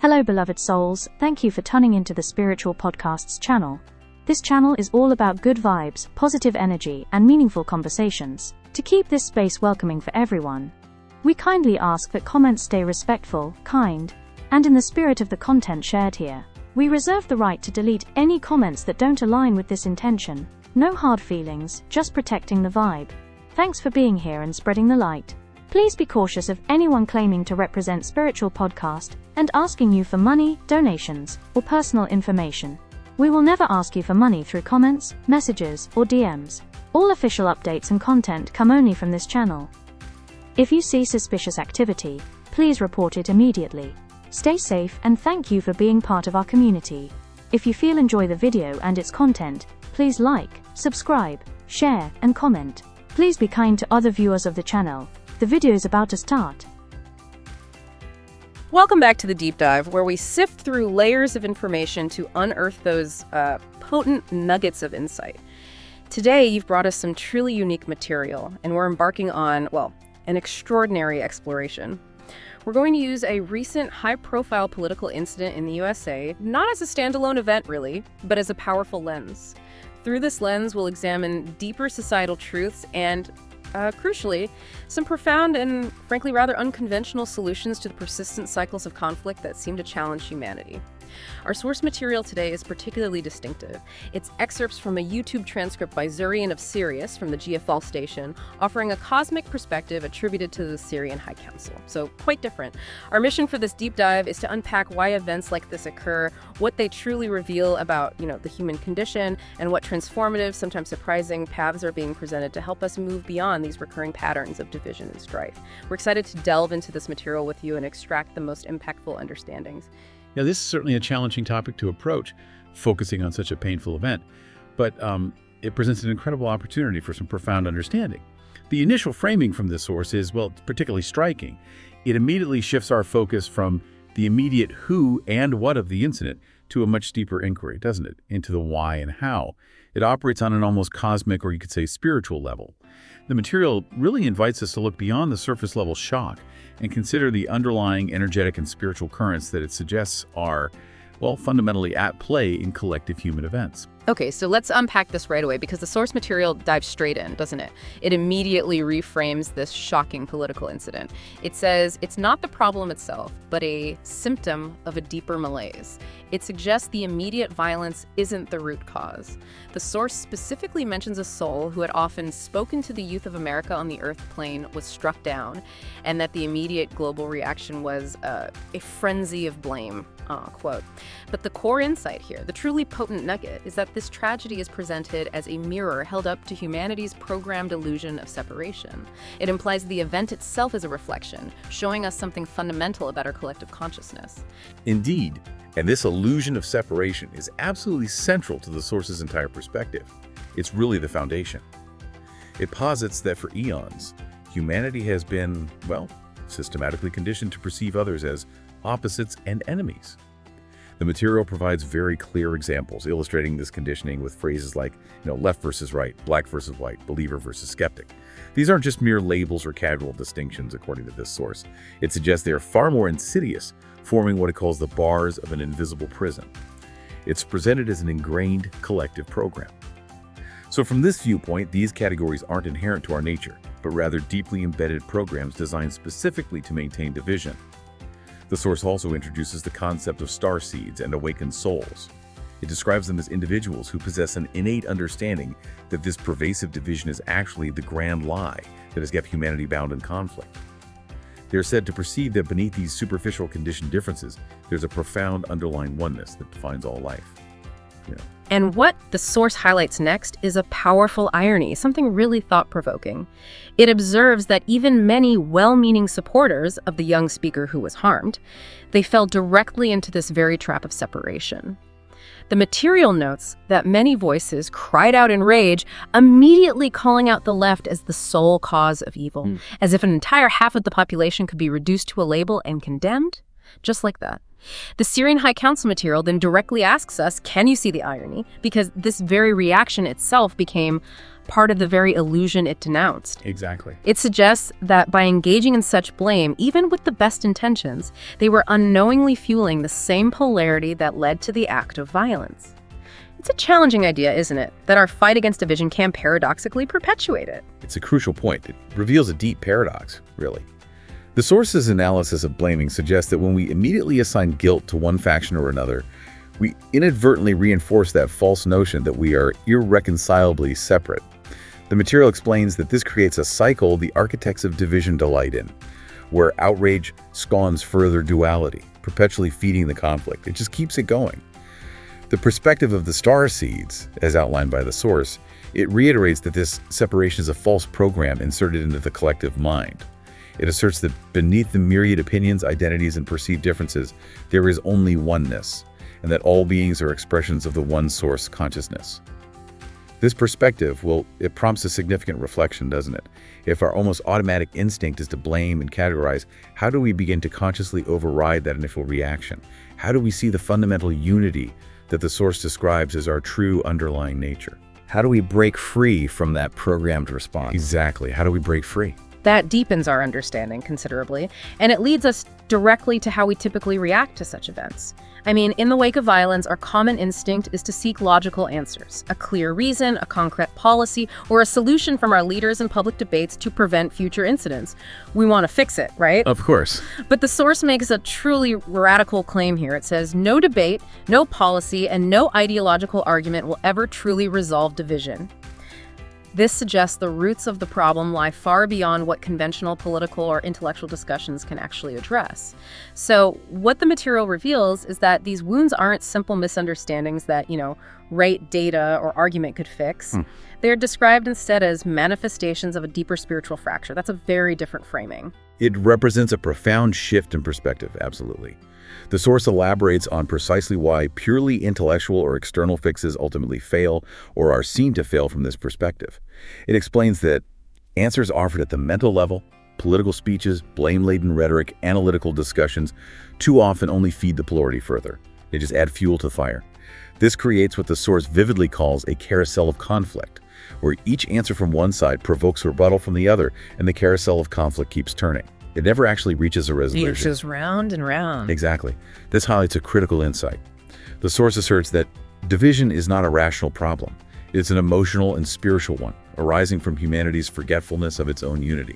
Hello beloved souls, thank you for tuning into the Spiritual Podcasts channel. This channel is all about good vibes, positive energy, and meaningful conversations, to keep this space welcoming for everyone. We kindly ask that comments stay respectful, kind, and in the spirit of the content shared here. We reserve the right to delete any comments that don't align with this intention. No hard feelings, just protecting the vibe. Thanks for being here and spreading the light. Please be cautious of anyone claiming to represent Spiritual Podcast and asking you for money, donations, or personal information. We will never ask you for money through comments, messages, or DMs. All official updates and content come only from this channel. If you see suspicious activity, please report it immediately. Stay safe and thank you for being part of our community. If you enjoy the video and its content, please like, subscribe, share, and comment. Please be kind to other viewers of the channel. The video is about to start. Welcome back to the Deep Dive, where we sift through layers of information to unearth those potent nuggets of insight. Today, you've brought us some truly unique material, and we're embarking on, well, an extraordinary exploration. We're going to use a recent high-profile political incident in the USA, not as a standalone event, really, but as a powerful lens. Through this lens, we'll examine deeper societal truths and crucially, some profound and, frankly, rather unconventional solutions to the persistent cycles of conflict that seem to challenge humanity. Our source material today is particularly distinctive. It's excerpts from a YouTube transcript by Zoron of Sirius from the GFL Station, offering a cosmic perspective attributed to the Sirian High Council. So, quite different. Our mission for this deep dive is to unpack why events like this occur, what they truly reveal about, the human condition, and what transformative, sometimes surprising paths are being presented to help us move beyond these recurring patterns of division and strife. We're excited to delve into this material with you and extract the most impactful understandings. Now, this is certainly a challenging topic to approach, focusing on such a painful event, but it presents an incredible opportunity for some profound understanding. The initial framing from this source is, well, particularly striking. It immediately shifts our focus from the immediate who and what of the incident to a much deeper inquiry, doesn't it, into the why and how. It operates on an almost cosmic, or you could say spiritual level. The material really invites us to look beyond the surface level shock and consider the underlying energetic and spiritual currents that it suggests are, well, fundamentally at play in collective human events. Okay, so let's unpack this right away, because the source material dives straight in, doesn't it? It immediately reframes this shocking political incident. It says it's not the problem itself, but a symptom of a deeper malaise. It suggests the immediate violence isn't the root cause. The source specifically mentions a soul who had often spoken to the youth of America on the Earth plane was struck down, and that the immediate global reaction was a frenzy of blame, quote. But the core insight here, the truly potent nugget, is that this tragedy is presented as a mirror held up to humanity's programmed illusion of separation. It implies the event itself is a reflection, showing us something fundamental about our collective consciousness. Indeed, and this illusion of separation is absolutely central to the source's entire perspective. It's really the foundation. It posits that for eons, humanity has been, well, systematically conditioned to perceive others as opposites and enemies. The material provides very clear examples illustrating this conditioning with phrases like, left versus right, black versus white, believer versus skeptic. These aren't just mere labels or casual distinctions, according to this source. It suggests they are far more insidious, forming what it calls the bars of an invisible prison. It's presented as an ingrained collective program. So from this viewpoint, these categories aren't inherent to our nature, but rather deeply embedded programs designed specifically to maintain division. The source also introduces the concept of star seeds and awakened souls. It describes them as individuals who possess an innate understanding that this pervasive division is actually the grand lie that has kept humanity bound in conflict. They are said to perceive that beneath these superficial conditioned differences, there's a profound underlying oneness that defines all life. And what the source highlights next is a powerful irony, something really thought-provoking. It observes that even many well-meaning supporters of the young speaker who was harmed, they fell directly into this very trap of separation. The material notes that many voices cried out in rage, immediately calling out the left as the sole cause of evil, as if an entire half of the population could be reduced to a label and condemned. just like that. The Sirian High Council material then directly asks us, can you see the irony? Because this very reaction itself became part of the very illusion it denounced. Exactly. It suggests that by engaging in such blame, even with the best intentions, they were unknowingly fueling the same polarity that led to the act of violence. It's a challenging idea, isn't it? That our fight against division can paradoxically perpetuate it. It's a crucial point. It reveals a deep paradox, really. The source's analysis of blaming suggests that when we immediately assign guilt to one faction or another, we inadvertently reinforce that false notion that we are irreconcilably separate. The material explains that this creates a cycle the architects of division delight in, where outrage scorns further duality, perpetually feeding the conflict. It just keeps it going. The perspective of the star seeds, as outlined by the source, it reiterates that this separation is a false program inserted into the collective mind. It asserts that beneath the myriad opinions, identities, and perceived differences, there is only oneness, and that all beings are expressions of the one source consciousness. This perspective, it prompts a significant reflection, doesn't it? If our almost automatic instinct is to blame and categorize, how do we begin to consciously override that initial reaction? How do we see the fundamental unity that the source describes as our true underlying nature? How do we break free from that programmed response? Exactly. How do we break free? That deepens our understanding considerably, and it leads us directly to how we typically react to such events. I mean, in the wake of violence, our common instinct is to seek logical answers, a clear reason, a concrete policy, or a solution from our leaders in public debates to prevent future incidents. We want to fix it, right? Of course. But the source makes a truly radical claim here. It says, no debate, no policy, and no ideological argument will ever truly resolve division. This suggests the roots of the problem lie far beyond what conventional political or intellectual discussions can actually address. So what the material reveals is that these wounds aren't simple misunderstandings that, rate, data, or argument could fix. They're described instead as manifestations of a deeper spiritual fracture. That's a very different framing. It represents a profound shift in perspective, absolutely. The source elaborates on precisely why purely intellectual or external fixes ultimately fail or are seen to fail from this perspective. It explains that answers offered at the mental level, political speeches, blame-laden rhetoric, analytical discussions, too often only feed the polarity further. They just add fuel to the fire. This creates what the source vividly calls a carousel of conflict, where each answer from one side provokes rebuttal from the other, and the carousel of conflict keeps turning. It never actually reaches a resolution. It's just round and round. Exactly. This highlights a critical insight. The source asserts that division is not a rational problem. It's an emotional and spiritual one, arising from humanity's forgetfulness of its own unity.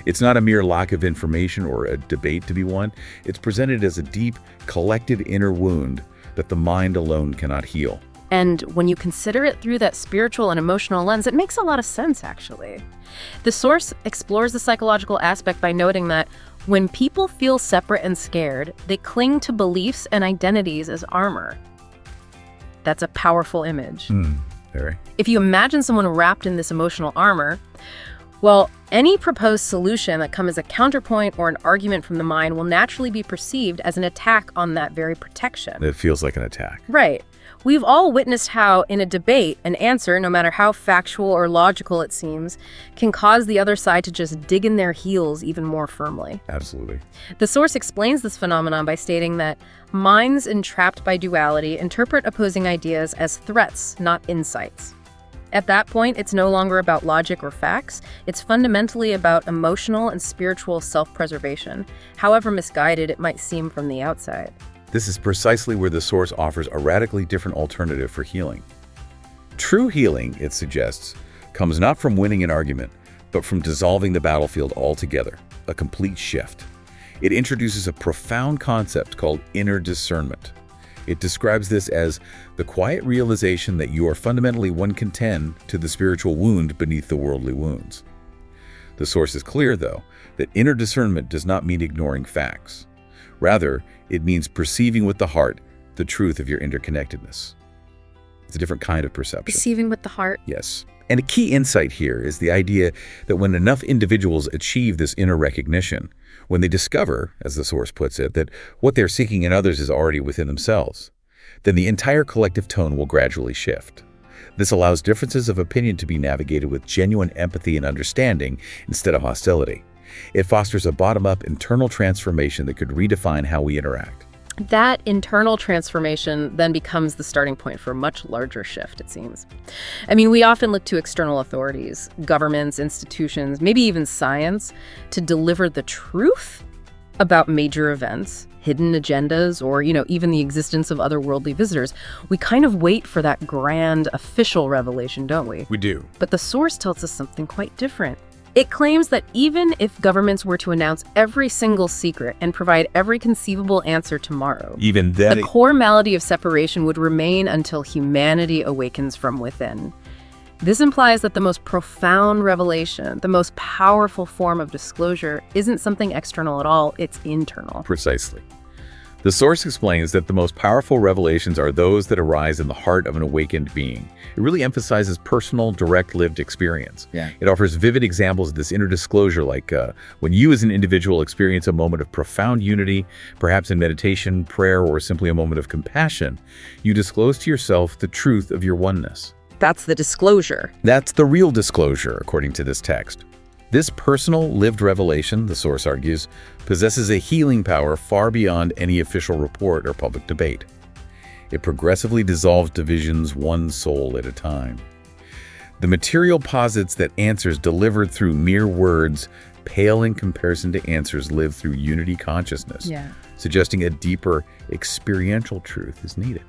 It's not a mere lack of information or a debate to be won. It's presented as a deep, collected inner wound that the mind alone cannot heal. And when you consider it through that spiritual and emotional lens, it makes a lot of sense, actually. The source explores the psychological aspect by noting that when people feel separate and scared, they cling to beliefs and identities as armor. That's a powerful image. Very. If you imagine someone wrapped in this emotional armor, well, any proposed solution that comes as a counterpoint or an argument from the mind will naturally be perceived as an attack on that very protection. It feels like an attack. Right. We've all witnessed how, in a debate, an answer, no matter how factual or logical it seems, can cause the other side to just dig in their heels even more firmly. Absolutely. The source explains this phenomenon by stating that minds entrapped by duality interpret opposing ideas as threats, not insights. At that point, it's no longer about logic or facts. It's fundamentally about emotional and spiritual self-preservation, however misguided it might seem from the outside. This is precisely where the source offers a radically different alternative for healing. True healing, it suggests, comes not from winning an argument, but from dissolving the battlefield altogether, a complete shift. It introduces a profound concept called inner discernment. It describes this as the quiet realization that you are fundamentally one can tend to the spiritual wound beneath the worldly wounds. The source is clear, though, that inner discernment does not mean ignoring facts. Rather, it means perceiving with the heart the truth of your interconnectedness. It's a different kind of perception. Perceiving with the heart. Yes. And a key insight here is the idea that when enough individuals achieve this inner recognition, when they discover, as the source puts it, that what they're seeking in others is already within themselves, then the entire collective tone will gradually shift. This allows differences of opinion to be navigated with genuine empathy and understanding instead of hostility. It fosters a bottom-up internal transformation that could redefine how we interact. That internal transformation then becomes the starting point for a much larger shift, it seems. I mean, we often look to external authorities, governments, institutions, maybe even science, to deliver the truth about major events, hidden agendas, or, even the existence of otherworldly visitors. We kind of wait for that grand official revelation, don't we? We do. But the source tells us something quite different. It claims that even if governments were to announce every single secret and provide every conceivable answer tomorrow, Even then, the core malady of separation would remain until humanity awakens from within. This implies that the most profound revelation, the most powerful form of disclosure, isn't something external at all, it's internal. Precisely. The source explains that the most powerful revelations are those that arise in the heart of an awakened being. It really emphasizes personal, direct lived experience. Yeah. It offers vivid examples of this inner disclosure, like when you as an individual experience a moment of profound unity, perhaps in meditation, prayer, or simply a moment of compassion, you disclose to yourself the truth of your oneness. That's the disclosure. That's the real disclosure, according to this text. This personal, lived revelation, the source argues, possesses a healing power far beyond any official report or public debate. It progressively dissolves divisions one soul at a time. The material posits that answers delivered through mere words pale in comparison to answers lived through unity consciousness, suggesting a deeper experiential truth is needed.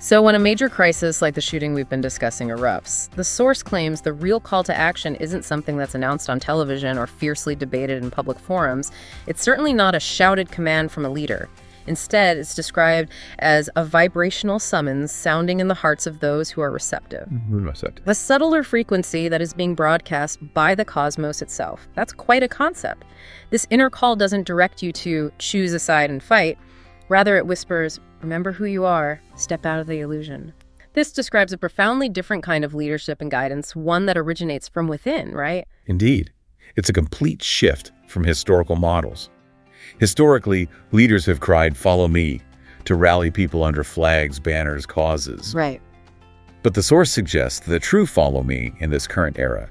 So when a major crisis like the shooting we've been discussing erupts, the source claims the real call to action isn't something that's announced on television or fiercely debated in public forums. It's certainly not a shouted command from a leader. Instead, it's described as a vibrational summons sounding in the hearts of those who are receptive. A subtler frequency that is being broadcast by the cosmos itself. That's quite a concept. This inner call doesn't direct you to choose a side and fight. Rather, it whispers, remember who you are, step out of the illusion. This describes a profoundly different kind of leadership and guidance, one that originates from within, right? Indeed. It's a complete shift from historical models. Historically, leaders have cried, "Follow me," to rally people under flags, banners, causes. Right. But the source suggests that the true "follow me" in this current era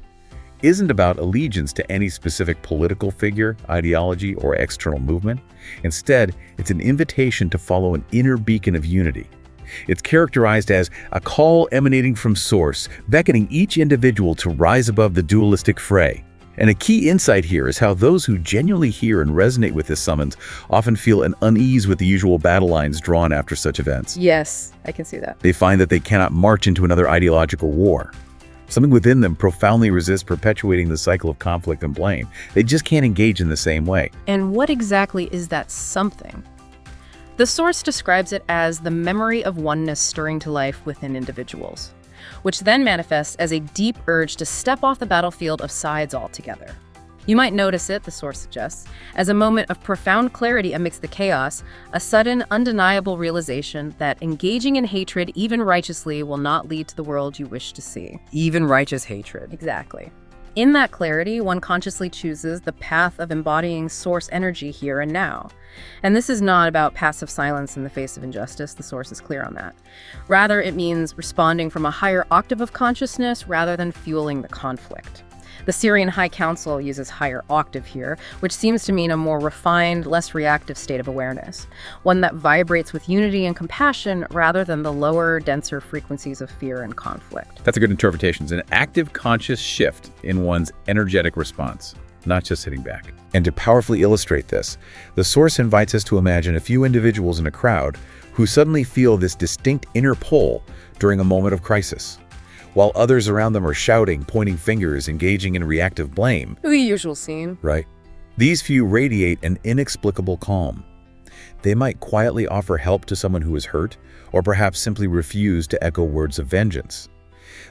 isn't about allegiance to any specific political figure, ideology, or external movement. Instead, it's an invitation to follow an inner beacon of unity. It's characterized as a call emanating from source, beckoning each individual to rise above the dualistic fray. And a key insight here is how those who genuinely hear and resonate with this summons often feel an unease with the usual battle lines drawn after such events. Yes, I can see that. They find that they cannot march into another ideological war. Something within them profoundly resists perpetuating the cycle of conflict and blame. They just can't engage in the same way. And what exactly is that something? The source describes it as the memory of oneness stirring to life within individuals, which then manifests as a deep urge to step off the battlefield of sides altogether. You might notice it, the source suggests, as a moment of profound clarity amidst the chaos, a sudden, undeniable realization that engaging in hatred, even righteously, will not lead to the world you wish to see. Even righteous hatred. Exactly. In that clarity, one consciously chooses the path of embodying source energy here and now. And this is not about passive silence in the face of injustice, the source is clear on that. Rather, it means responding from a higher octave of consciousness rather than fueling the conflict. The Sirian High Council uses higher octave here, which seems to mean a more refined, less reactive state of awareness, one that vibrates with unity and compassion rather than the lower, denser frequencies of fear and conflict. That's a good interpretation. It's an active, conscious shift in one's energetic response, not just sitting back. And to powerfully illustrate this, the source invites us to imagine a few individuals in a crowd who suddenly feel this distinct inner pull during a moment of crisis. While others around them are shouting, pointing fingers, engaging in reactive blame. The usual scene. Right. These few radiate an inexplicable calm. They might quietly offer help to someone who is hurt, or perhaps simply refuse to echo words of vengeance.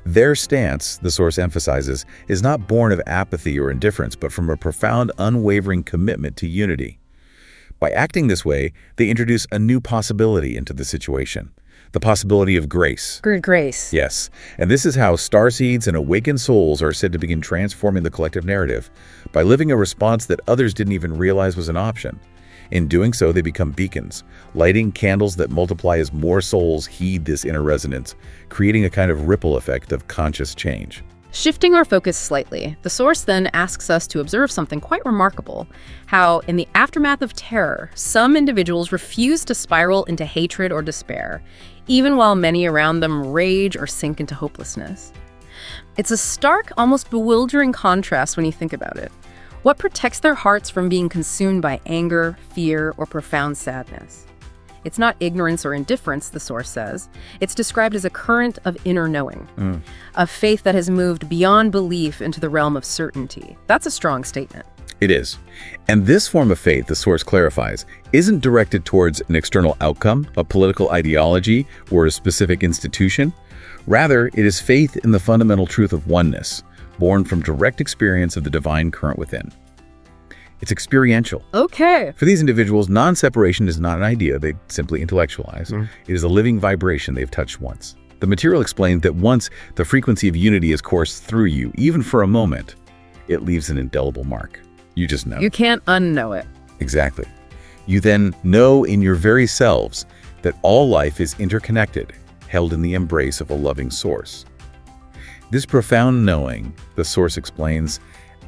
Their stance, the source emphasizes, is not born of apathy or indifference, but from a profound, unwavering commitment to unity. By acting this way, they introduce a new possibility into the situation. The possibility of grace. Good grace. Yes, and this is how starseeds and awakened souls are said to begin transforming the collective narrative, by living a response that others didn't even realize was an option. In doing so, they become beacons, lighting candles that multiply as more souls heed this inner resonance, creating a kind of ripple effect of conscious change. Shifting our focus slightly, the source then asks us to observe something quite remarkable: how, in the aftermath of terror, some individuals refuse to spiral into hatred or despair, even while many around them rage or sink into hopelessness. It's a stark, almost bewildering contrast when you think about it. What protects their hearts from being consumed by anger, fear, or profound sadness? It's not ignorance or indifference, the source says. It's described as a current of inner knowing, of faith that has moved beyond belief into the realm of certainty. That's a strong statement. It is. And this form of faith, the source clarifies, isn't directed towards an external outcome, a political ideology, or a specific institution. Rather, it is faith in the fundamental truth of oneness, born from direct experience of the divine current within. It's experiential. Okay. For these individuals, non-separation is not an idea they simply intellectualize. It is a living vibration they've touched once. The material explains that once the frequency of unity is coursed through you, even for a moment, it leaves an indelible mark. You just know. You can't unknow it. Exactly. You then know in your very selves that all life is interconnected, held in the embrace of a loving source. This profound knowing, the source explains,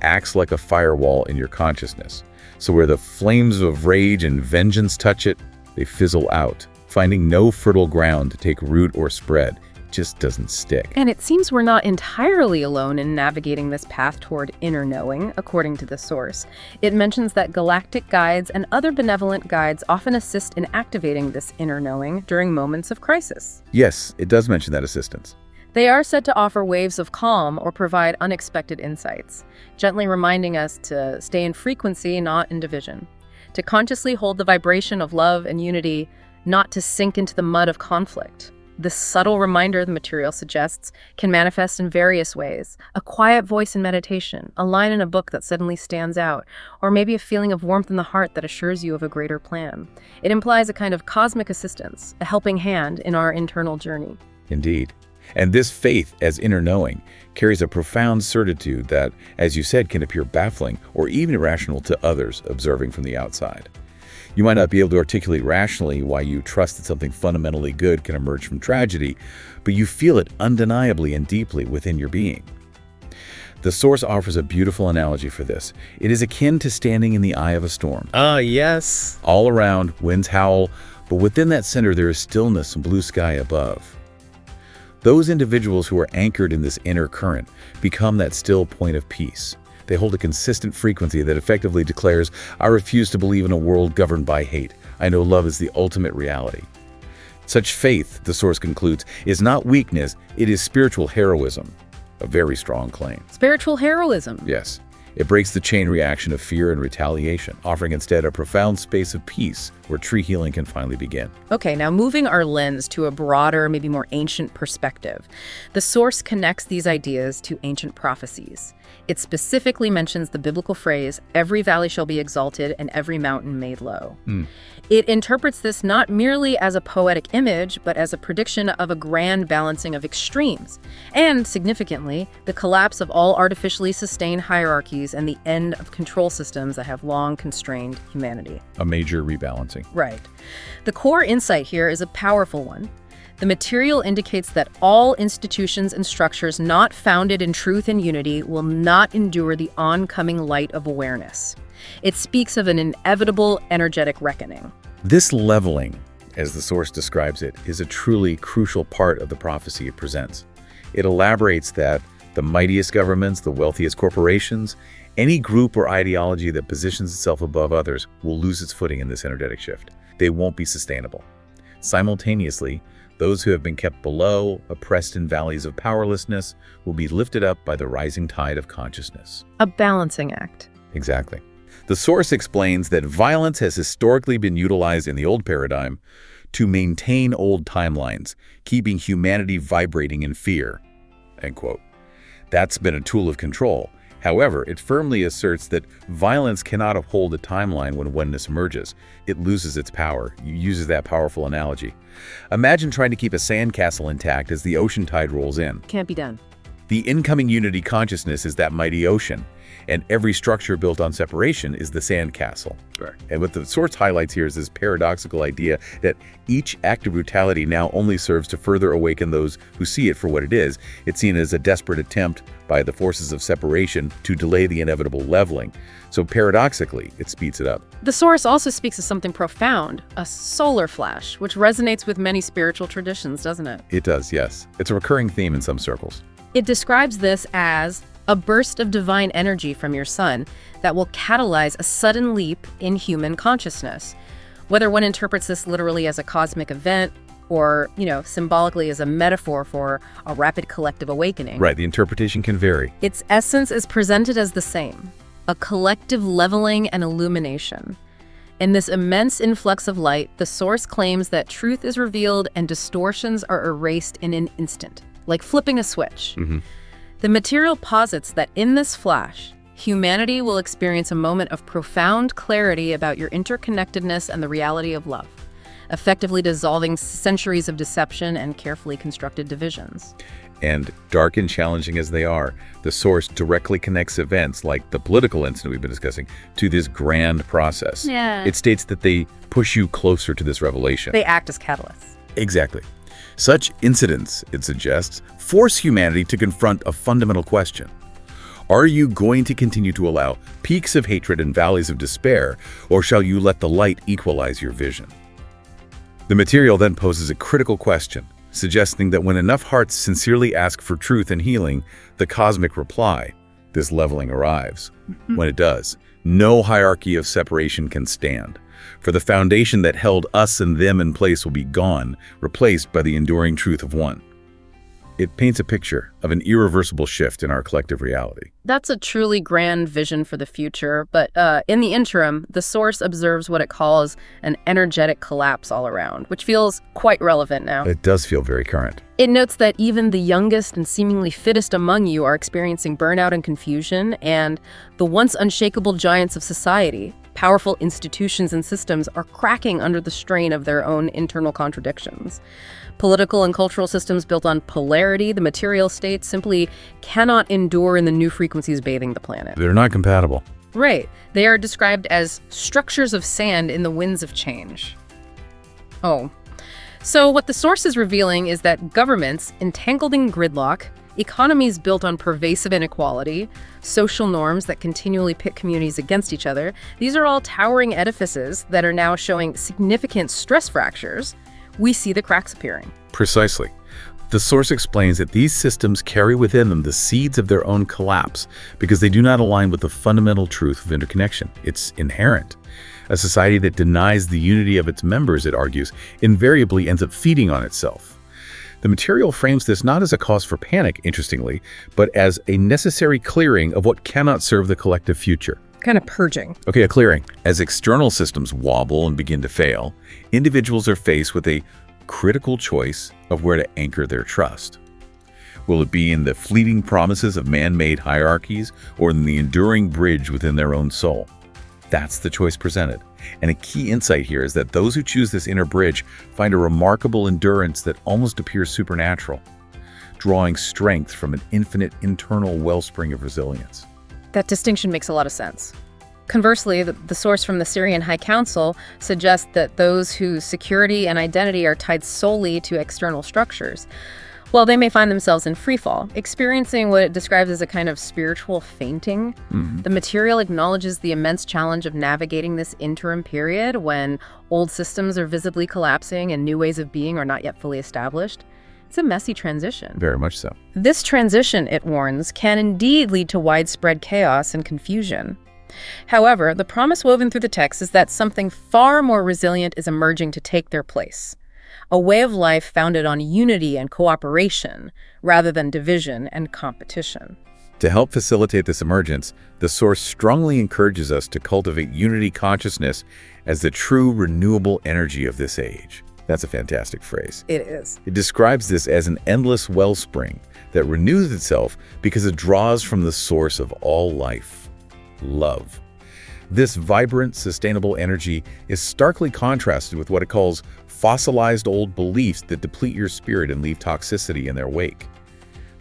acts like a firewall in your consciousness. So where the flames of rage and vengeance touch it, they fizzle out, finding no fertile ground to take root or spread. It just doesn't stick. And it seems we're not entirely alone in navigating this path toward inner knowing, according to the source. It mentions that galactic guides and other benevolent guides often assist in activating this inner knowing during moments of crisis. Yes, it does mention that assistance. They are said to offer waves of calm or provide unexpected insights, gently reminding us to stay in frequency, not in division, to consciously hold the vibration of love and unity, not to sink into the mud of conflict. This subtle reminder, the material suggests, can manifest in various ways: a quiet voice in meditation, a line in a book that suddenly stands out, or maybe a feeling of warmth in the heart that assures you of a greater plan. It implies a kind of cosmic assistance, a helping hand in our internal journey. Indeed. And this faith as inner knowing carries a profound certitude that, as you said, can appear baffling or even irrational to others observing from the outside. You might not be able to articulate rationally why you trust that something fundamentally good can emerge from tragedy, but you feel it undeniably and deeply within your being. The source offers a beautiful analogy for this. It is akin to standing in the eye of a storm. Yes. All around, winds howl, but within that center there is stillness and blue sky above. Those individuals who are anchored in this inner current become that still point of peace. They hold a consistent frequency that effectively declares, I refuse to believe in a world governed by hate. I know love is the ultimate reality. Such faith, the source concludes, is not weakness, it is spiritual heroism. A very strong claim. Spiritual heroism. Yes. It breaks the chain reaction of fear and retaliation, offering instead a profound space of peace where true healing can finally begin. Okay, now moving our lens to a broader, maybe more ancient perspective, the source connects these ideas to ancient prophecies. It specifically mentions the biblical phrase, every valley shall be exalted and every mountain made low. It interprets this not merely as a poetic image, but as a prediction of a grand balancing of extremes, and, significantly, the collapse of all artificially sustained hierarchies and the end of control systems that have long constrained humanity. A major rebalancing. Right. The core insight here is a powerful one. The material indicates that all institutions and structures not founded in truth and unity will not endure the oncoming light of awareness. It speaks of an inevitable energetic reckoning. This leveling, as the source describes it, is a truly crucial part of the prophecy it presents. It elaborates that the mightiest governments, the wealthiest corporations, any group or ideology that positions itself above others will lose its footing in this energetic shift. They won't be sustainable. Simultaneously, those who have been kept below, oppressed in valleys of powerlessness, will be lifted up by the rising tide of consciousness. A balancing act. Exactly. The source explains that violence has historically been utilized in the old paradigm to maintain old timelines, keeping humanity vibrating in fear. End quote. That's been a tool of control. However, it firmly asserts that violence cannot uphold a timeline when oneness emerges. It loses its power. It uses that powerful analogy. Imagine trying to keep a sandcastle intact as the ocean tide rolls in. Can't be done. The incoming unity consciousness is that mighty ocean. And every structure built on separation is the sand castle. Right. And what the source highlights here is this paradoxical idea that each act of brutality now only serves to further awaken those who see it for what it is. It's seen as a desperate attempt by the forces of separation to delay the inevitable leveling. So paradoxically, it speeds it up. The source also speaks of something profound, a solar flash, which resonates with many spiritual traditions, doesn't it? It does, yes. It's a recurring theme in some circles. It describes this as a burst of divine energy from your sun that will catalyze a sudden leap in human consciousness. Whether one interprets this literally as a cosmic event or, symbolically as a metaphor for a rapid collective awakening. Right, the interpretation can vary. Its essence is presented as the same, a collective leveling and illumination. In this immense influx of light, the source claims that truth is revealed and distortions are erased in an instant, like flipping a switch. The material posits that in this flash, humanity will experience a moment of profound clarity about your interconnectedness and the reality of love, effectively dissolving centuries of deception and carefully constructed divisions. And dark and challenging as they are, the source directly connects events like the political incident we've been discussing to this grand process. Yeah. It states that they push you closer to this revelation. They act as catalysts. Exactly. Such incidents, it suggests, force humanity to confront a fundamental question. Are you going to continue to allow peaks of hatred and valleys of despair, or shall you let the light equalize your vision? The material then poses a critical question, suggesting that when enough hearts sincerely ask for truth and healing, the cosmic reply, this leveling arrives. When it does, no hierarchy of separation can stand. For the foundation that held us and them in place will be gone, replaced by the enduring truth of one. It paints a picture of an irreversible shift in our collective reality. That's a truly grand vision for the future, but in the interim, the source observes what it calls an energetic collapse all around, which feels quite relevant now. It does feel very current. It notes that even the youngest and seemingly fittest among you are experiencing burnout and confusion, and the once unshakable giants of society, powerful institutions and systems, are cracking under the strain of their own internal contradictions. Political and cultural systems built on polarity, the material state, simply cannot endure in the new frequencies bathing the planet. They're not compatible. Right. They are described as structures of sand in the winds of change. Oh. So what the source is revealing is that governments entangled in gridlock, economies built on pervasive inequality, social norms that continually pit communities against each other, these are all towering edifices that are now showing significant stress fractures. We see the cracks appearing. Precisely. The source explains that these systems carry within them the seeds of their own collapse because they do not align with the fundamental truth of interconnection. It's inherent. A society that denies the unity of its members, it argues, invariably ends up feeding on itself. The material frames this not as a cause for panic, interestingly, but as a necessary clearing of what cannot serve the collective future. Kind of purging. Okay, a clearing. As external systems wobble and begin to fail, individuals are faced with a critical choice of where to anchor their trust. Will it be in the fleeting promises of man-made hierarchies or in the enduring bridge within their own soul? That's the choice presented. And a key insight here is that those who choose this inner bridge find a remarkable endurance that almost appears supernatural, drawing strength from an infinite internal wellspring of resilience. That distinction makes a lot of sense. Conversely, the source from the Sirian High Council suggests that those whose security and identity are tied solely to external structures, well, they may find themselves in freefall, experiencing what it describes as a kind of spiritual fainting. The material acknowledges the immense challenge of navigating this interim period when old systems are visibly collapsing and new ways of being are not yet fully established. It's a messy transition. Very much so. This transition, it warns, can indeed lead to widespread chaos and confusion. However, the promise woven through the text is that something far more resilient is emerging to take their place. A way of life founded on unity and cooperation, rather than division and competition. To help facilitate this emergence, the source strongly encourages us to cultivate unity consciousness as the true renewable energy of this age. That's a fantastic phrase. It is. It describes this as an endless wellspring that renews itself because it draws from the source of all life, love. This vibrant, sustainable energy is starkly contrasted with what it calls fossilized old beliefs that deplete your spirit and leave toxicity in their wake.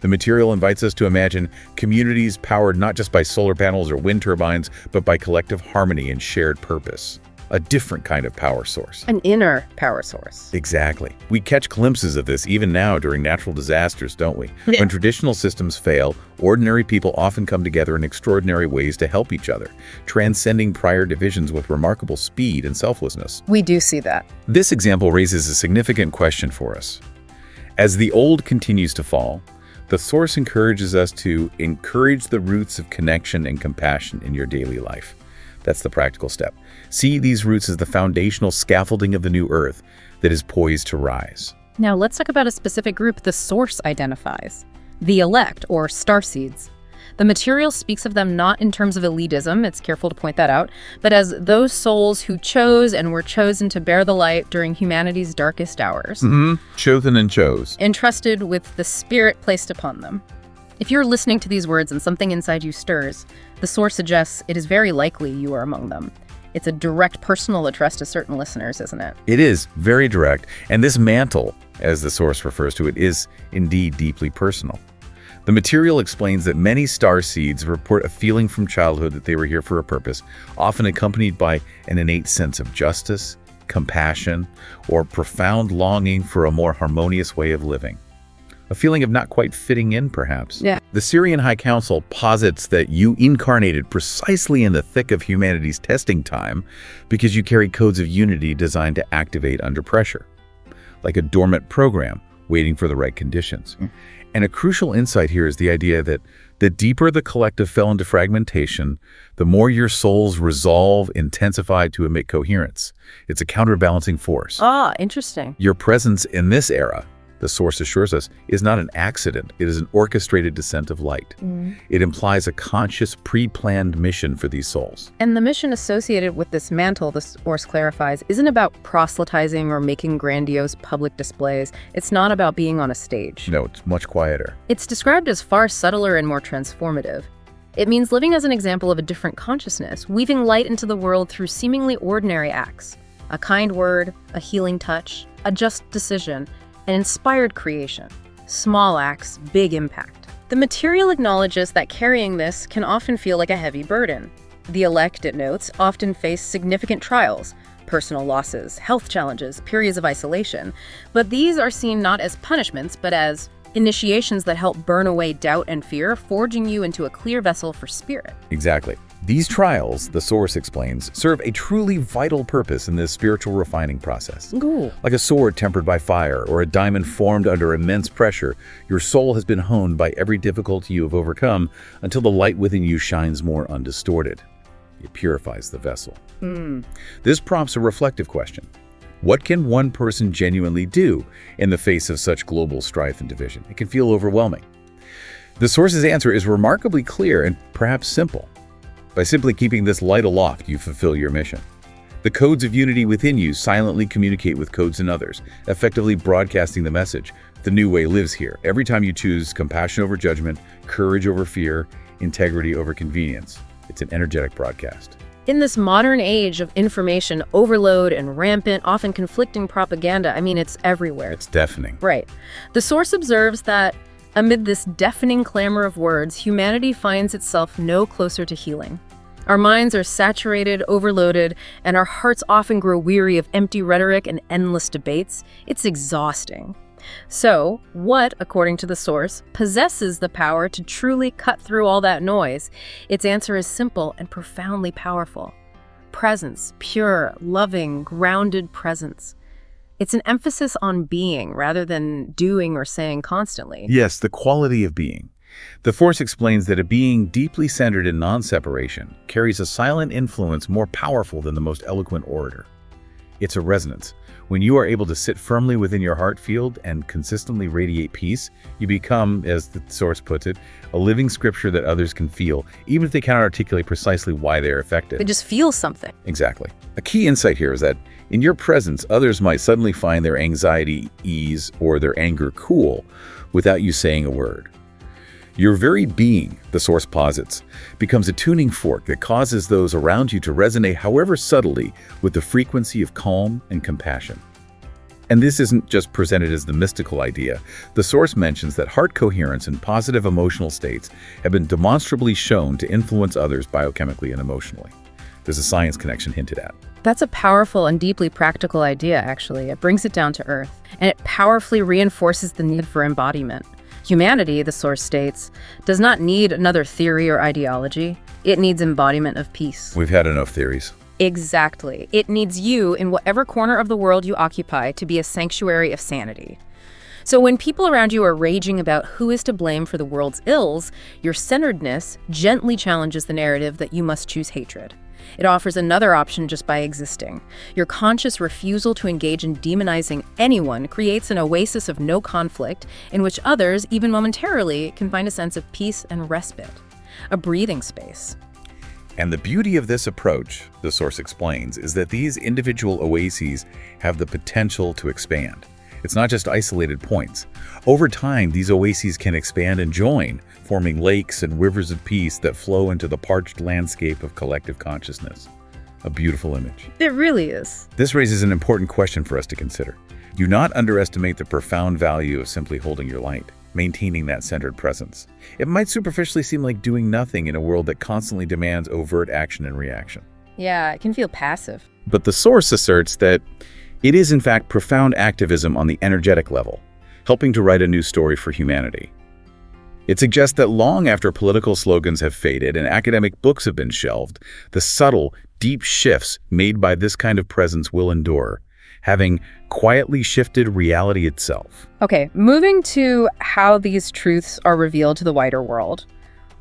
The material invites us to imagine communities powered not just by solar panels or wind turbines, but by collective harmony and shared purpose. A different kind of power source. An inner power source. Exactly. We catch glimpses of this even now during natural disasters, don't we? Yeah. When traditional systems fail, ordinary people often come together in extraordinary ways to help each other, transcending prior divisions with remarkable speed and selflessness. We do see that. This example raises a significant question for us. As the old continues to fall, the source encourages us to encourage the roots of connection and compassion in your daily life. That's the practical step. See these roots as the foundational scaffolding of the new earth that is poised to rise. Now let's talk about a specific group the source identifies. The elect, or starseeds. The material speaks of them not in terms of elitism, it's careful to point that out, but as those souls who chose and were chosen to bear the light during humanity's darkest hours. Chosen and chose. Entrusted with the spirit placed upon them. If you're listening to these words and something inside you stirs, the source suggests it is very likely you are among them. It's a direct personal address to certain listeners, isn't it? It is very direct, and this mantle, as the source refers to it, is indeed deeply personal. The material explains that many star seeds report a feeling from childhood that they were here for a purpose, often accompanied by an innate sense of justice, compassion, or profound longing for a more harmonious way of living. A feeling of not quite fitting in, perhaps. Yeah. The Sirian High Council posits that you incarnated precisely in the thick of humanity's testing time because you carry codes of unity designed to activate under pressure, like a dormant program waiting for the right conditions. And a crucial insight here is the idea that the deeper the collective fell into fragmentation, the more your soul's resolve intensified to emit coherence. It's a counterbalancing force. Ah, interesting. Your presence in this era, the source assures us, is not an accident. It is an orchestrated descent of light. It implies a conscious, pre-planned mission for these souls. And the mission associated with this mantle, the source clarifies, isn't about proselytizing or making grandiose public displays. It's not about being on a stage. No, it's much quieter. It's described as far subtler and more transformative. It means living as an example of a different consciousness, weaving light into the world through seemingly ordinary acts. A kind word, a healing touch, a just decision, an inspired creation. Small acts, big impact. The material acknowledges that carrying this can often feel like a heavy burden. The elect, it notes, often face significant trials, personal losses, health challenges, periods of isolation. But these are seen not as punishments, but as initiations that help burn away doubt and fear, forging you into a clear vessel for spirit. Exactly. These trials, the source explains, serve a truly vital purpose in this spiritual refining process. Ooh. Like a sword tempered by fire or a diamond formed under immense pressure, your soul has been honed by every difficulty you have overcome until the light within you shines more undistorted. It purifies the vessel. This prompts a reflective question. What can one person genuinely do in the face of such global strife and division? It can feel overwhelming. The source's answer is remarkably clear and perhaps simple. By simply keeping this light aloft, you fulfill your mission. The codes of unity within you silently communicate with codes in others, effectively broadcasting the message. The new way lives here. Every time you choose compassion over judgment, courage over fear, integrity over convenience. It's an energetic broadcast. In this modern age of information overload and rampant, often conflicting propaganda, it's everywhere. It's deafening. Right. The source observes that amid this deafening clamor of words, humanity finds itself no closer to healing. Our minds are saturated, overloaded, and our hearts often grow weary of empty rhetoric and endless debates. It's exhausting. So, what, according to the source, possesses the power to truly cut through all that noise? Its answer is simple and profoundly powerful. Presence, pure, loving, grounded presence. It's an emphasis on being rather than doing or saying constantly. Yes, the quality of being. The Force explains that a being deeply centered in non-separation carries a silent influence more powerful than the most eloquent orator. It's a resonance. When you are able to sit firmly within your heart field and consistently radiate peace, you become, as the Source puts it, a living scripture that others can feel, even if they cannot articulate precisely why they are affected. They just feel something. Exactly. A key insight here is that in your presence, others might suddenly find their anxiety ease or their anger cool without you saying a word. Your very being, the Source posits, becomes a tuning fork that causes those around you to resonate, however subtly, with the frequency of calm and compassion. And this isn't just presented as the mystical idea. The source mentions that heart coherence and positive emotional states have been demonstrably shown to influence others biochemically and emotionally. There's a science connection hinted at. That's a powerful and deeply practical idea, actually. It brings it down to earth, and it powerfully reinforces the need for embodiment. Humanity, the source states, does not need another theory or ideology. It needs embodiment of peace. We've had enough theories. Exactly. It needs you in whatever corner of the world you occupy to be a sanctuary of sanity. So when people around you are raging about who is to blame for the world's ills, your centeredness gently challenges the narrative that you must choose hatred. It offers another option just by existing. Your conscious refusal to engage in demonizing anyone creates an oasis of no conflict in which others, even momentarily, can find a sense of peace and respite. A breathing space. And the beauty of this approach, the source explains, is that these individual oases have the potential to expand. It's not just isolated points. Over time, these oases can expand and join, forming lakes and rivers of peace that flow into the parched landscape of collective consciousness. A beautiful image. It really is. This raises an important question for us to consider. Do not underestimate the profound value of simply holding your light, maintaining that centered presence. It might superficially seem like doing nothing in a world that constantly demands overt action and reaction. Yeah, it can feel passive. But the source asserts that it is in fact profound activism on the energetic level, helping to write a new story for humanity. It suggests that long after political slogans have faded and academic books have been shelved, the subtle, deep shifts made by this kind of presence will endure, having quietly shifted reality itself. Okay, moving to how these truths are revealed to the wider world.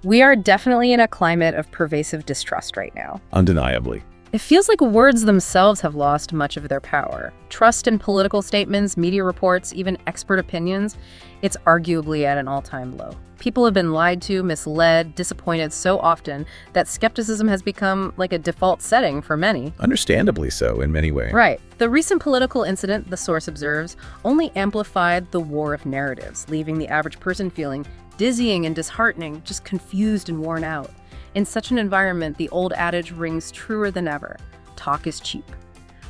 We are definitely in a climate of pervasive distrust right now. Undeniably. It feels like words themselves have lost much of their power. Trust in political statements, media reports, even expert opinions, it's arguably at an all-time low. People have been lied to, misled, disappointed so often that skepticism has become like a default setting for many. Understandably so in many ways. Right. The recent political incident, the source observes, only amplified the war of narratives, leaving the average person feeling dizzying and disheartening, just confused and worn out. In such an environment, the old adage rings truer than ever. Talk is cheap.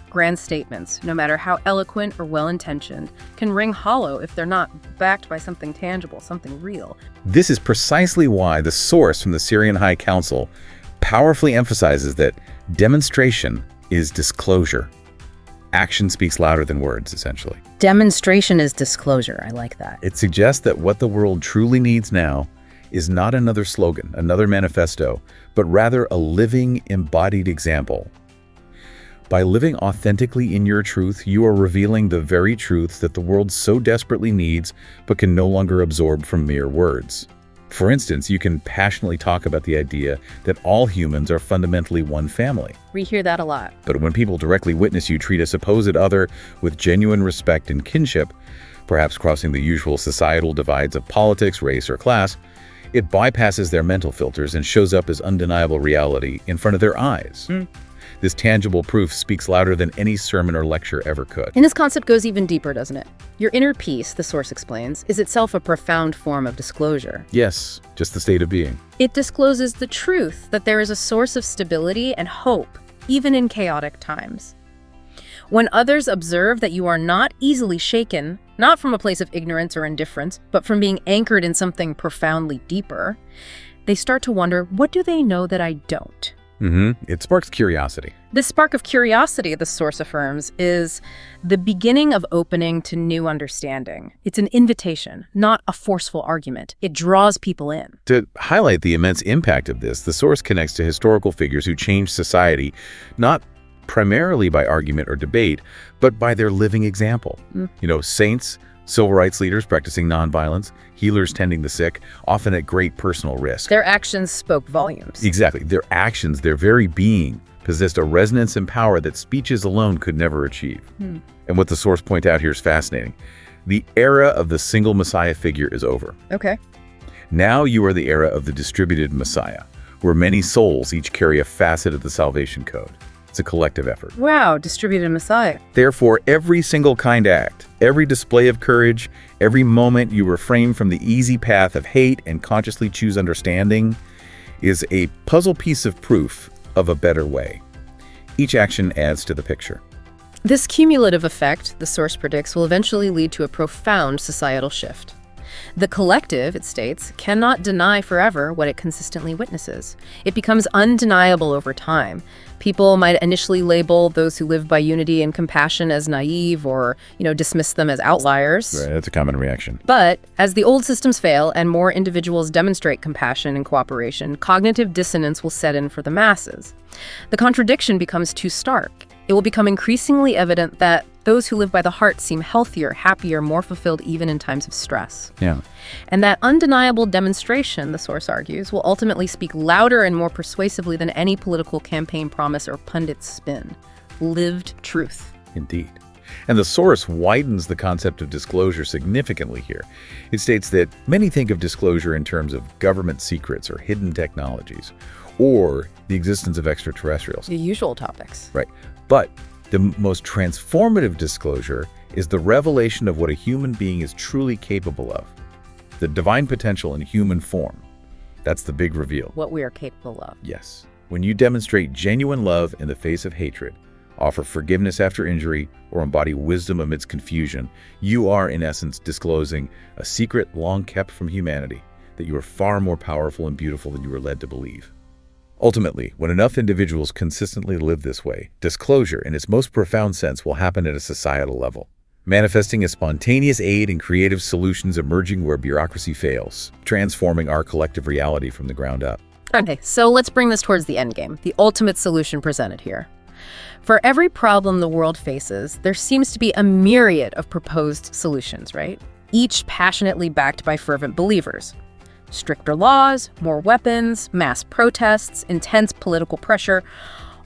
Grand statements, no matter how eloquent or well-intentioned, can ring hollow if they're not backed by something tangible, something real. This is precisely why the source from the Sirian High Council powerfully emphasizes that demonstration is disclosure. Action speaks louder than words, essentially. Demonstration is disclosure. I like that. It suggests that what the world truly needs now is not another slogan, another manifesto, but rather a living, embodied example. By living authentically in your truth, you are revealing the very truths that the world so desperately needs, but can no longer absorb from mere words. For instance, you can passionately talk about the idea that all humans are fundamentally one family. We hear that a lot. But when people directly witness you treat a supposed other with genuine respect and kinship, perhaps crossing the usual societal divides of politics, race, or class, it bypasses their mental filters and shows up as undeniable reality in front of their eyes. This tangible proof speaks louder than any sermon or lecture ever could. And this concept goes even deeper, doesn't it? Your inner peace, the source explains, is itself a profound form of disclosure. Yes, just the state of being. It discloses the truth that there is a source of stability and hope, even in chaotic times. When others observe that you are not easily shaken, not from a place of ignorance or indifference, but from being anchored in something profoundly deeper, they start to wonder, what do they know that I don't? It sparks curiosity. This spark of curiosity, the source affirms, is the beginning of opening to new understanding. It's an invitation, not a forceful argument. It draws people in. To highlight the immense impact of this, the source connects to historical figures who changed society, not primarily by argument or debate, but by their living example. Saints, civil rights leaders practicing nonviolence, healers tending the sick, often at great personal risk. Their actions spoke volumes. Exactly. Their actions, their very being, possessed a resonance and power that speeches alone could never achieve. And what the source points out here is fascinating. The era of the single Messiah figure is over. Okay. Now you are the era of the distributed Messiah, where many souls each carry a facet of the salvation code. It's a collective effort. Wow, distributed Messiah. Therefore, every single kind act, every display of courage, every moment you refrain from the easy path of hate and consciously choose understanding is a puzzle piece of proof of a better way. Each action adds to the picture. This cumulative effect, the source predicts, will eventually lead to a profound societal shift. The collective, it states, cannot deny forever what it consistently witnesses. It becomes undeniable over time. People might initially label those who live by unity and compassion as naive or, dismiss them as outliers. Right, that's a common reaction. But as the old systems fail and more individuals demonstrate compassion and cooperation, cognitive dissonance will set in for the masses. The contradiction becomes too stark. It will become increasingly evident that those who live by the heart seem healthier, happier, more fulfilled even in times of stress. Yeah. And that undeniable demonstration, the source argues, will ultimately speak louder and more persuasively than any political campaign promise or pundit spin. Lived truth. Indeed. And the source widens the concept of disclosure significantly here. It states that many think of disclosure in terms of government secrets or hidden technologies, or the existence of extraterrestrials. The usual topics. Right. But the most transformative disclosure is the revelation of what a human being is truly capable of. The divine potential in human form. That's the big reveal. What we are capable of. Yes. When you demonstrate genuine love in the face of hatred, offer forgiveness after injury, or embody wisdom amidst confusion, you are, in essence, disclosing a secret long kept from humanity, that you are far more powerful and beautiful than you were led to believe. Ultimately, when enough individuals consistently live this way, disclosure in its most profound sense will happen at a societal level, manifesting as spontaneous aid and creative solutions emerging where bureaucracy fails, transforming our collective reality from the ground up. Okay, so let's bring this towards the end game, the ultimate solution presented here. For every problem the world faces, there seems to be a myriad of proposed solutions, right? Each passionately backed by fervent believers. Stricter laws, more weapons, mass protests, intense political pressure.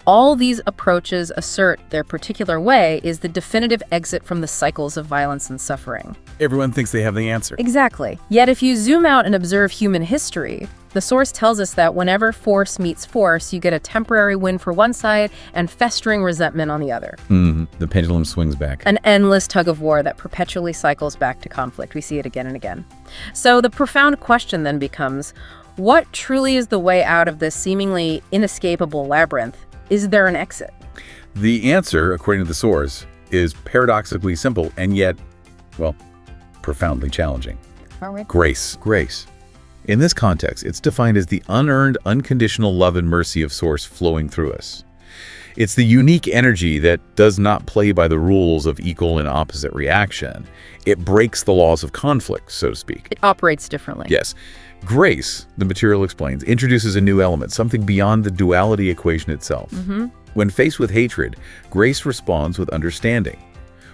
All these approaches assert their particular way is the definitive exit from the cycles of violence and suffering. Everyone thinks they have the answer. Exactly. Yet if you zoom out and observe human history, the source tells us that whenever force meets force, you get a temporary win for one side and festering resentment on the other. The pendulum swings back. An endless tug of war that perpetually cycles back to conflict. We see it again and again. So the profound question then becomes, what truly is the way out of this seemingly inescapable labyrinth? Is there an exit? The answer, according to the source, is paradoxically simple and yet, well, profoundly challenging. Grace. Grace. In this context, it's defined as the unearned, unconditional love and mercy of Source flowing through us. It's the unique energy that does not play by the rules of equal and opposite reaction. It breaks the laws of conflict, so to speak. It operates differently. Yes. Grace, the material explains, introduces a new element, something beyond the duality equation itself. When faced with hatred, grace responds with understanding.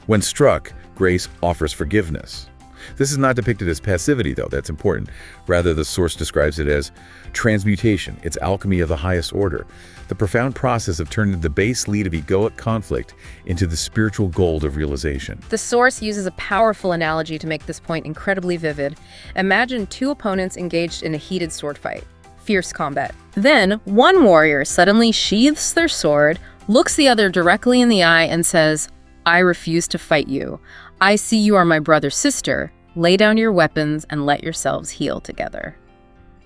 When struck, grace offers forgiveness. This is not depicted as passivity, though. That's important. Rather, the source describes it as transmutation. It's alchemy of the highest order. The profound process of turning the base lead of egoic conflict into the spiritual gold of realization. The source uses a powerful analogy to make this point incredibly vivid. Imagine two opponents engaged in a heated sword fight. Fierce combat. Then, one warrior suddenly sheaths their sword, looks the other directly in the eye, and says, "I refuse to fight you. I see you are my brother-sister. Lay down your weapons and let yourselves heal together."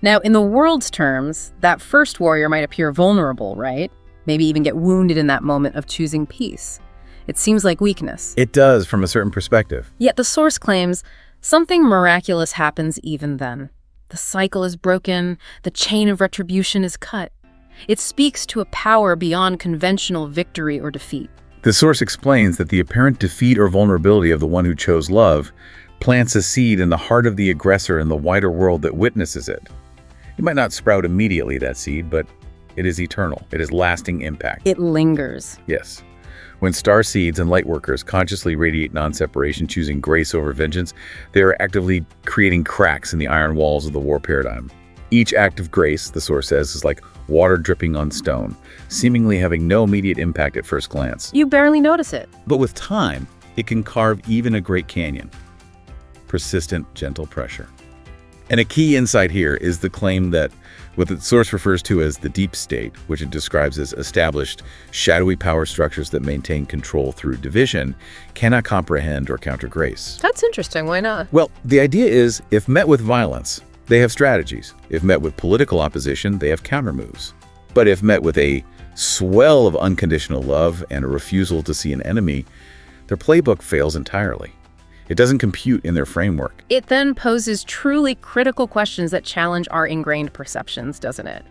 Now, in the world's terms, that first warrior might appear vulnerable, right? Maybe even get wounded in that moment of choosing peace. It seems like weakness. It does, from a certain perspective. Yet the source claims something miraculous happens even then. The cycle is broken, the chain of retribution is cut. It speaks to a power beyond conventional victory or defeat. The source explains that the apparent defeat or vulnerability of the one who chose love plants a seed in the heart of the aggressor and the wider world that witnesses it. It might not sprout immediately, that seed, but it is eternal. It has lasting impact. It lingers. Yes. When star seeds and light workers consciously radiate non-separation, choosing grace over vengeance, they are actively creating cracks in the iron walls of the war paradigm. Each act of grace, the source says, is like water dripping on stone, seemingly having no immediate impact at first glance. You barely notice it. But with time, it can carve even a great canyon. Persistent, gentle pressure. And a key insight here is the claim that what the source refers to as the deep state, which it describes as established, shadowy power structures that maintain control through division, cannot comprehend or counter grace. That's interesting. Why not? Well, the idea is, if met with violence, they have strategies. If met with political opposition, they have counter moves. But if met with a swell of unconditional love and a refusal to see an enemy, their playbook fails entirely. It doesn't compute in their framework. It then poses truly critical questions that challenge our ingrained perceptions, doesn't it?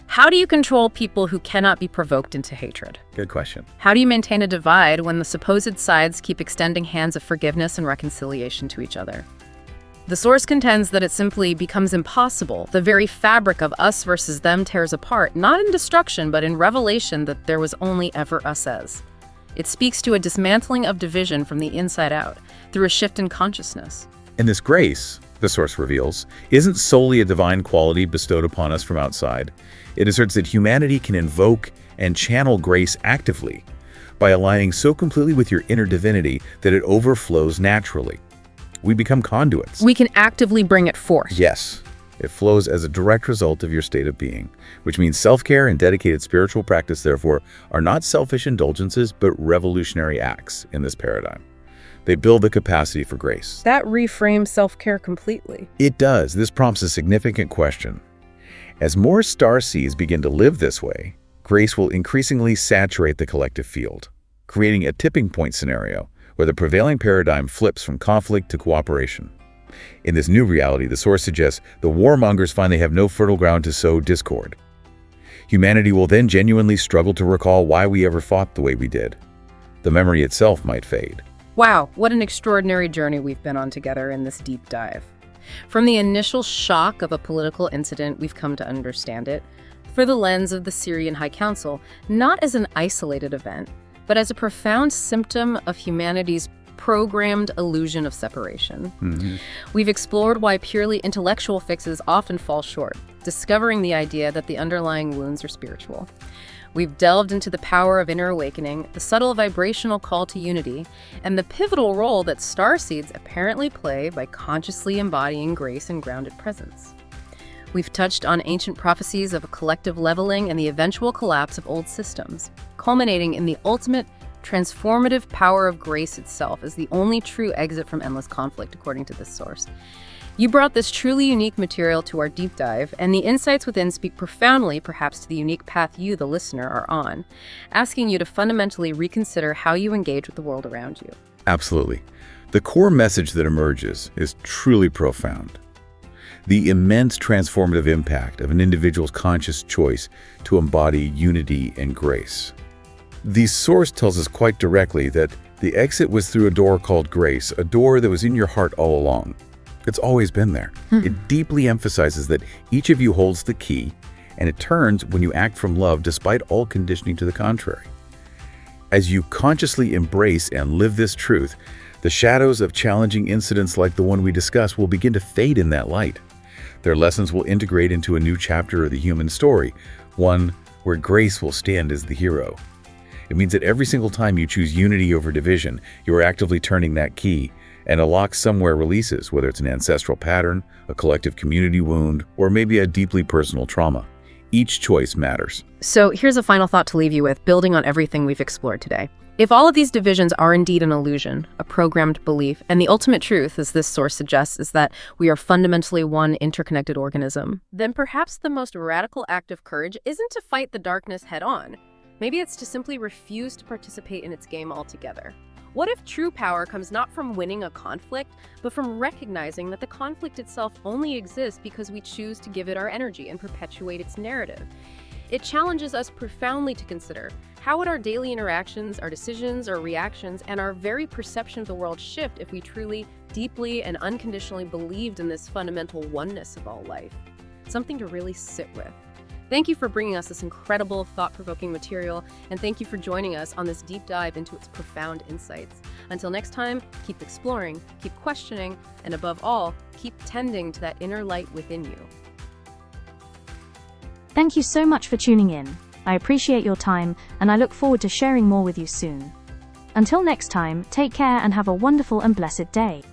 How do you control people who cannot be provoked into hatred? Good question. How do you maintain a divide when the supposed sides keep extending hands of forgiveness and reconciliation to each other? The source contends that it simply becomes impossible. The very fabric of us versus them tears apart, not in destruction, but in revelation that there was only ever us as. It speaks to a dismantling of division from the inside out, through a shift in consciousness. And this grace, the source reveals, isn't solely a divine quality bestowed upon us from outside. It asserts that humanity can invoke and channel grace actively by aligning so completely with your inner divinity that it overflows naturally. We become conduits. We can actively bring it forth. Yes, it flows as a direct result of your state of being, which means self-care and dedicated spiritual practice, therefore, are not selfish indulgences, but revolutionary acts in this paradigm. They build the capacity for grace. That reframes self-care completely. It does. This prompts a significant question. As more starseeds begin to live this way, grace will increasingly saturate the collective field, creating a tipping point scenario where the prevailing paradigm flips from conflict to cooperation. In this new reality, the source suggests the warmongers find they have no fertile ground to sow discord. Humanity will then genuinely struggle to recall why we ever fought the way we did. The memory itself might fade. Wow, what an extraordinary journey we've been on together in this deep dive. From the initial shock of a political incident, we've come to understand it through the lens of the Sirian High Council, not as an isolated event, but as a profound symptom of humanity's programmed illusion of separation. We've explored why purely intellectual fixes often fall short, discovering the idea that the underlying wounds are spiritual. We've delved into the power of inner awakening, the subtle vibrational call to unity, and the pivotal role that starseeds apparently play by consciously embodying grace and grounded presence. We've touched on ancient prophecies of a collective leveling and the eventual collapse of old systems, culminating in the ultimate transformative power of grace itself as the only true exit from endless conflict, according to this source. You brought this truly unique material to our deep dive, and the insights within speak profoundly, perhaps, to the unique path you, the listener, are on, asking you to fundamentally reconsider how you engage with the world around you. Absolutely. The core message that emerges is truly profound. The immense transformative impact of an individual's conscious choice to embody unity and grace. The source tells us quite directly that the exit was through a door called grace, a door that was in your heart all along. It's always been there. It deeply emphasizes that each of you holds the key, and it turns when you act from love despite all conditioning to the contrary. As you consciously embrace and live this truth, the shadows of challenging incidents like the one we discussed will begin to fade in that light. Their lessons will integrate into a new chapter of the human story, one where grace will stand as the hero. It means that every single time you choose unity over division, you are actively turning that key, and a lock somewhere releases, whether it's an ancestral pattern, a collective community wound, or maybe a deeply personal trauma. Each choice matters. So here's a final thought to leave you with, building on everything we've explored today. If all of these divisions are indeed an illusion, a programmed belief, and the ultimate truth, as this source suggests, is that we are fundamentally one interconnected organism, then perhaps the most radical act of courage isn't to fight the darkness head-on. Maybe it's to simply refuse to participate in its game altogether. What if true power comes not from winning a conflict, but from recognizing that the conflict itself only exists because we choose to give it our energy and perpetuate its narrative? It challenges us profoundly to consider, how would our daily interactions, our decisions, our reactions, and our very perception of the world shift if we truly, deeply, and unconditionally believed in this fundamental oneness of all life? Something to really sit with. Thank you for bringing us this incredible, thought-provoking material, and thank you for joining us on this deep dive into its profound insights. Until next time, keep exploring, keep questioning, and above all, keep tending to that inner light within you. Thank you so much for tuning in. I appreciate your time, and I look forward to sharing more with you soon. Until next time, take care and have a wonderful and blessed day.